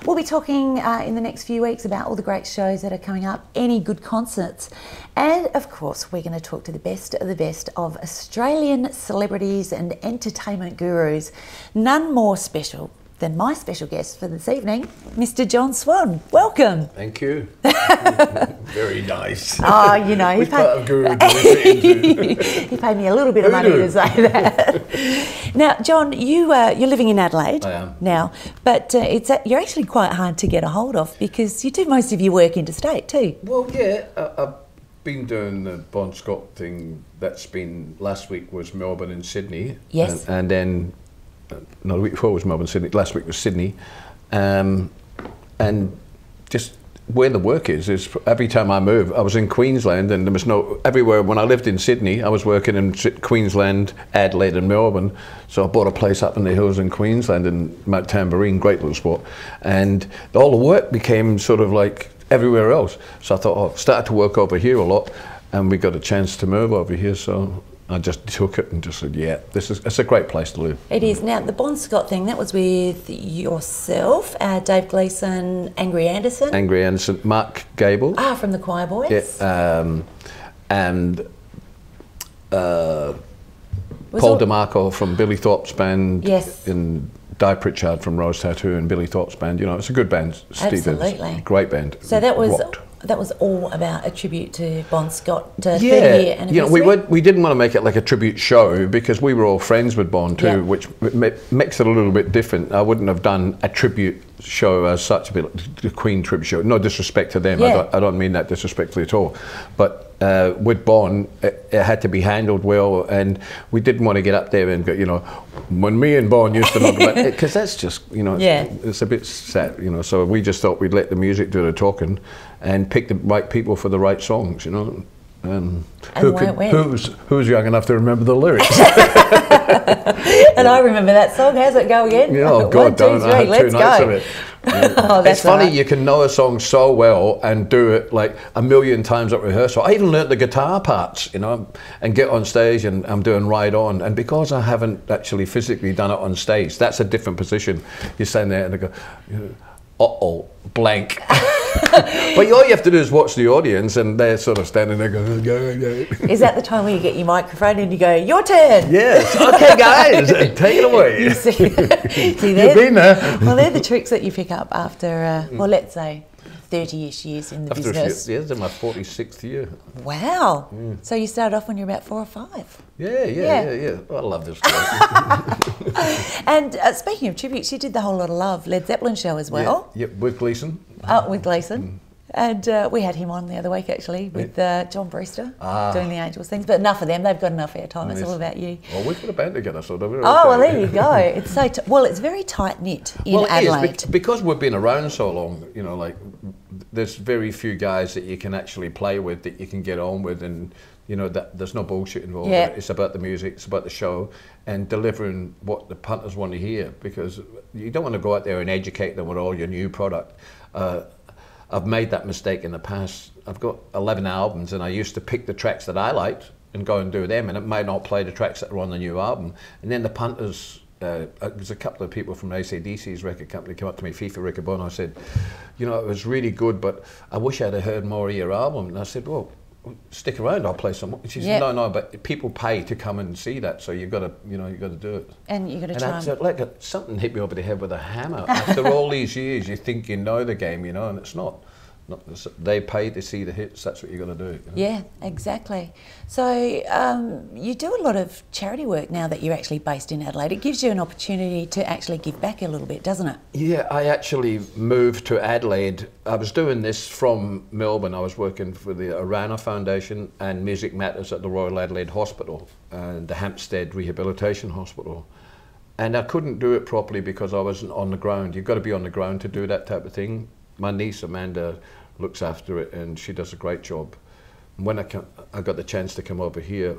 We'll be talking in the next few weeks about all the great shows that are coming up, any good concerts, and of course we're going to talk to the best of Australian celebrities and entertainment gurus. None more special than my special guest for this evening, Mr. John Swan. Welcome. Thank you. Very nice. Oh, you know, Which part of guru do we fit into? he paid me a little bit of money to say that. Now, John, you're living in Adelaide. I am. Now, but you're actually quite hard to get a hold of because you do most of your work interstate too. Well, yeah, I've been doing the Bon Scott thing. That's been, last week was Melbourne and Sydney. Yes. And then, no, the week before was Melbourne, Sydney. Last week was Sydney. And just where the work is every time I move, I was in Queensland and there was everywhere. When I lived in Sydney, I was working in Queensland, Adelaide and Melbourne. So I bought a place up in the hills in Queensland in Mount Tamborine, great little spot. And all the work became sort of like everywhere else. So I thought, I started to work over here a lot and we got a chance to move over here. So I just took it and just said, yeah, it's a great place to live. It is. Now, the Bon Scott thing, that was with yourself, Dave Gleeson, Angry Anderson. Mark Gable. Ah, from the Choir Boys. Yeah, and Paul DeMarco from Billy Thorpe's band. Yes. And Di Pritchard from Rose Tattoo and Billy Thorpe's band. You know, it's a good band. Absolutely. Great band. So that was... Rocked. That was all about a tribute to Bon Scott, 30-year anniversary. You know, we didn't want to make it like a tribute show because we were all friends with Bon too, which makes it a little bit different. I wouldn't have done a tribute show as such, a bit like the Queen tribute show. No disrespect to them, I don't mean that disrespectfully at all. But with Bon, it had to be handled well, and we didn't want to get up there and go, you know, when me and Bon used to talk about it, because that's just, you know, it's a bit sad, you know. So we just thought we'd let the music do the talking and pick the right people for the right songs, you know. Who's young enough to remember the lyrics? And I remember that song. How's it go again? Yeah, oh God, 1, 2, 3, let's go. Yeah. Oh, it's funny, you can know a song so well and do it like a million times at rehearsal. I even learnt the guitar parts, you know, and get on stage and I'm doing Ride On. And because I haven't actually physically done it on stage, that's a different position. You stand there and they go, uh-oh, blank. But all you have to do is watch the audience and they're sort of standing there going, go. Is that the time where you get your microphone and you go, your turn? Yes, okay guys, take it away. You see, you've been there. Well, they're the tricks that you pick up after, well, let's say 30-ish years in the business. Yes, in my 46th year. Wow. So you started off when you were about 4 or 5? Yeah. I love this story. And speaking of tributes, you did the Whole Lot of Love Led Zeppelin show as well. Yeah, with Gleeson. With Gleeson. And we had him on the other week actually with John Brewster doing the Angels things. But enough of them, they've got enough airtime. It's all about you. Well, we've got a band together, so we're well, there you go. It's so it's very tight knit in Adelaide. It is, because we've been around so long. You know, like there's very few guys that you can actually play with, that you can get on with, and you know that there's no bullshit involved. Yeah. It's about the music, it's about the show, and delivering what the punters want to hear. Because you don't want to go out there and educate them with all your new product. I've made that mistake in the past. I've got 11 albums and I used to pick the tracks that I liked and go and do them, and it might not play the tracks that are on the new album. And then the punters, there's a couple of people from AC/DC's record company came up to me, FIFA Rick Bono, and said, you know, it was really good, but I wish I'd have heard more of your album. And I said, well, stick around, I'll play some more. She said, no, but people pay to come and see that, so you've got to, you know, you've got to do it. And you've got to try. And said, like something hit me over the head with a hammer. After all these years, you think you know the game, you know, and it's not. They pay to see the hits. That's what you got to do. You know? Yeah, exactly. So you do a lot of charity work now that you're actually based in Adelaide. It gives you an opportunity to actually give back a little bit, doesn't it? Yeah, I actually moved to Adelaide. I was doing this from Melbourne. I was working for the Arana Foundation and Music Matters at the Royal Adelaide Hospital and the Hampstead Rehabilitation Hospital. And I couldn't do it properly because I wasn't on the ground. You've got to be on the ground to do that type of thing. My niece Amanda looks after it and she does a great job. When I got the chance to come over here,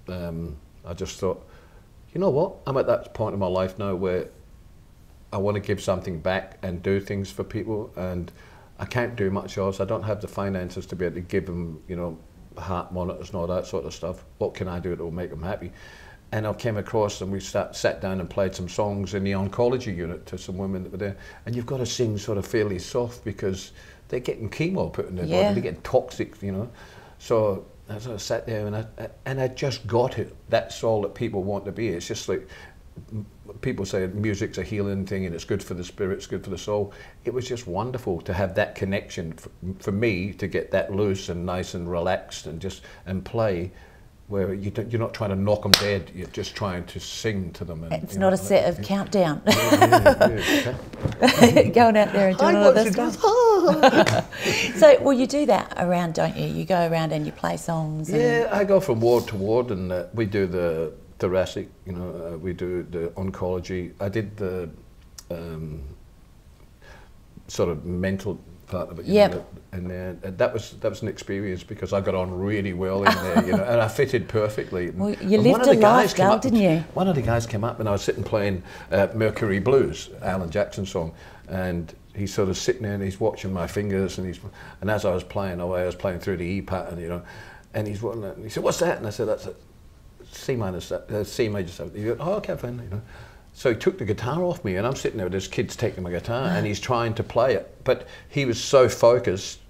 I just thought, you know what, I'm at that point in my life now where I want to give something back and do things for people, and I can't do much else. I don't have the finances to be able to give them, you know, heart monitors and all that sort of stuff. What can I do that will make them happy? And I came across and we sat down and played some songs in the oncology unit to some women that were there. And you've got to sing sort of fairly soft because they're getting chemo put in their body, they're getting toxic, you know. So I sort of sat there and I just got it. That's all that people want to be. It's just like, people say music's a healing thing and it's good for the spirit, it's good for the soul. It was just wonderful to have that connection for me to get that loose and nice and relaxed and play, where you're not trying to knock them dead, you're just trying to sing to them. And, it's not a set of countdown. Yeah. Going out there and doing all of this stuff. So, well, you do that around, don't you? You go around and you play songs. Yeah, I go from ward to ward, and we do the thoracic, you know, we do the oncology. I did the sort of mental part of it, you know, and that was an experience because I got on really well in there, you know, and I fitted perfectly. Well, you lived a life, didn't you? One of the guys came up and I was sitting playing Mercury Blues, Alan Jackson's song, and he's sort of sitting there and he's watching my fingers, and as I was playing away, I was playing through the E pattern, you know, and he said, "What's that?" And I said, "That's a C major 7." He goes, "Oh, okay, fine," you know. So he took the guitar off me, and I'm sitting there with this kid's taking my guitar, and he's trying to play it, but he was so focused.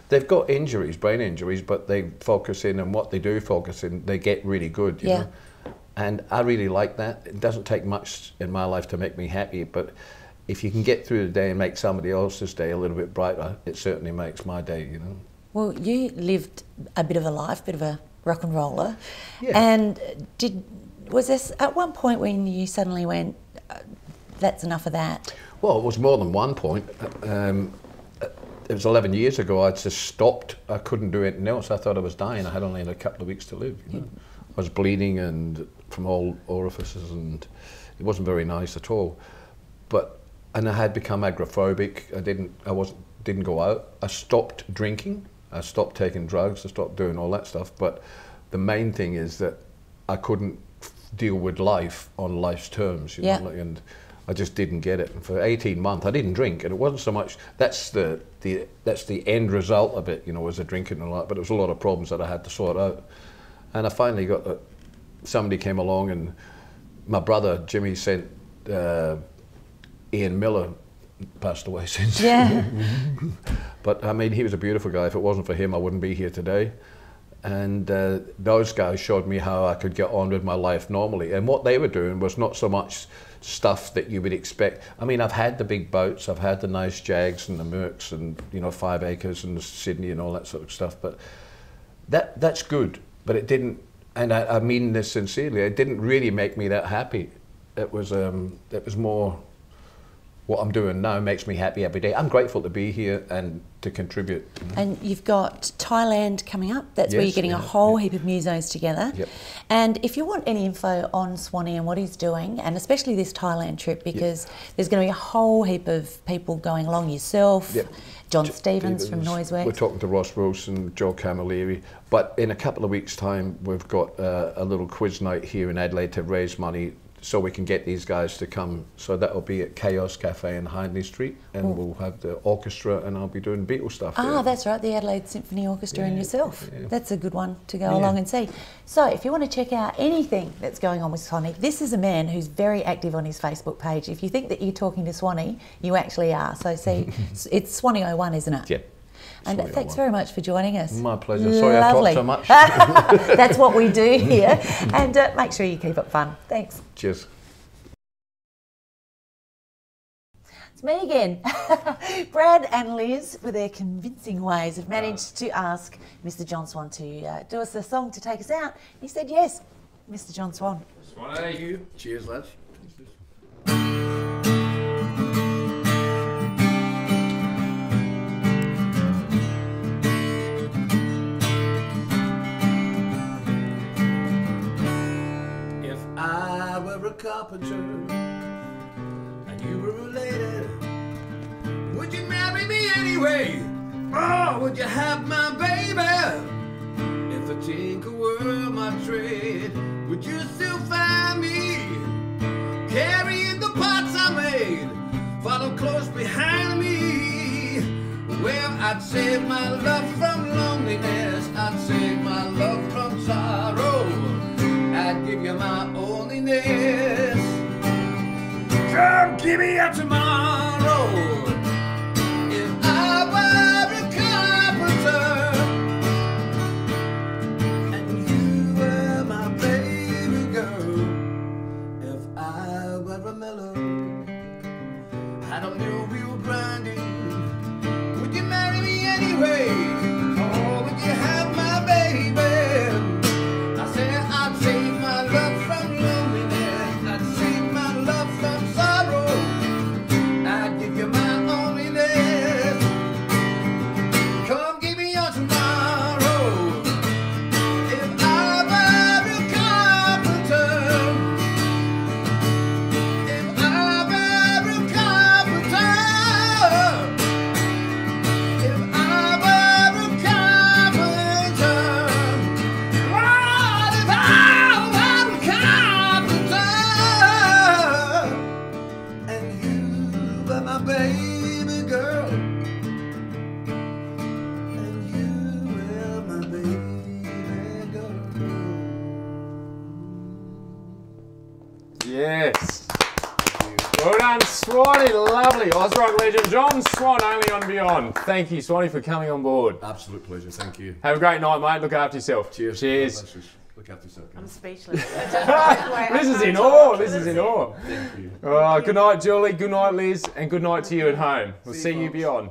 They've got injuries, brain injuries, but they focus in, and what they do focus in, they get really good, you know. And I really like that. It doesn't take much in my life to make me happy, but if you can get through the day and make somebody else's day a little bit brighter, it certainly makes my day, you know. Well, you lived a bit of a life, bit of a rock and roller, and was this at one point when you suddenly went, that's enough of that? Well, it was more than one point. It was 11 years ago. I just stopped. I couldn't do anything else. I thought I was dying. I had only a couple of weeks to live. You know? I was bleeding and from all orifices, and it wasn't very nice at all. And I had become agoraphobic. I didn't go out. I stopped drinking. I stopped taking drugs. I stopped doing all that stuff. But the main thing is that I couldn't deal with life on life's terms, you know, and I just didn't get it. And for 18 months, I didn't drink, and it wasn't so much. That's the end result of it, you know, was the drinking and all that. But it was a lot of problems that I had to sort out. And I finally got somebody came along, and my brother Jimmy sent Ian Miller, passed away since. Yeah. But I mean, he was a beautiful guy. If it wasn't for him, I wouldn't be here today. And those guys showed me how I could get on with my life normally. And what they were doing was not so much stuff that you would expect. I mean, I've had the big boats, I've had the nice Jags and the Mercs and, you know, 5 acres and the Sydney and all that sort of stuff. But that's good. But it didn't, and I mean this sincerely, it didn't really make me that happy. It was more, what I'm doing now makes me happy every day. I'm grateful to be here and to contribute. And you've got Thailand coming up. That's where you're getting a whole heap of musos together. Yep. And if you want any info on Swanee and what he's doing, and especially this Thailand trip, because there's going to be a whole heap of people going along, yourself, John Stevens from Noiseworks. We're talking to Ross Wilson, Joe Camilleri. But in a couple of weeks' time, we've got a little quiz night here in Adelaide to raise money so we can get these guys to come. So that'll be at Chaos Cafe in Hindley Street, and we'll have the orchestra, and I'll be doing Beatles stuff there. That's right, the Adelaide Symphony Orchestra and yourself. That's a good one to go along and see. So if you want to check out anything that's going on with Swanee, this is a man who's very active on his Facebook page. If you think that you're talking to Swanee, you actually are. So see, it's Swanee01, isn't it? Yeah. And thanks very much for joining us. My pleasure. Sorry I talked so much. That's what we do here. And make sure you keep it fun. Thanks. Cheers. It's me again. Brad and Liz, with their convincing ways, have managed to ask Mr. John Swan to do us a song to take us out. He said yes, Mr. John Swan. Swan, thank you. Cheers, lads. Carpenter, and you were related, would you marry me anyway? Oh, would you have my baby? If a tinker were my trade, would you still find me carrying the pots I made, follow close behind me? Well, I'd save my love from loneliness, I'd save my love from sorrow, I'd give you my loneliness. Come give me a tomorrow. If I were a carpenter and you were my baby girl, if I were a mellow and I knew we were grinding, would you marry me anyway? Or would you have my baby? I said I'd save my love from loneliness, I'd save my love from sorrow, I'd give you my loneliness. Come give me your tomorrow. If I were a carpenter, if I were a carpenter, if I were a carpenter, what if I were a carpenter and you were my baby girl, and you were my baby girl. Yes. Well done, Swanee. Lovely. Ozrock legend John Swan, only on Beyond. Thank you, Swanee, for coming on board. Absolute pleasure, thank you. Have a great night, mate. Look after yourself. Cheers. Cheers. Look after yourself. I'm speechless. This is in awe. This is in awe. Thank you. Good night, Julie. Good night, Liz. And good night to you at home. We'll see you folks. beyond.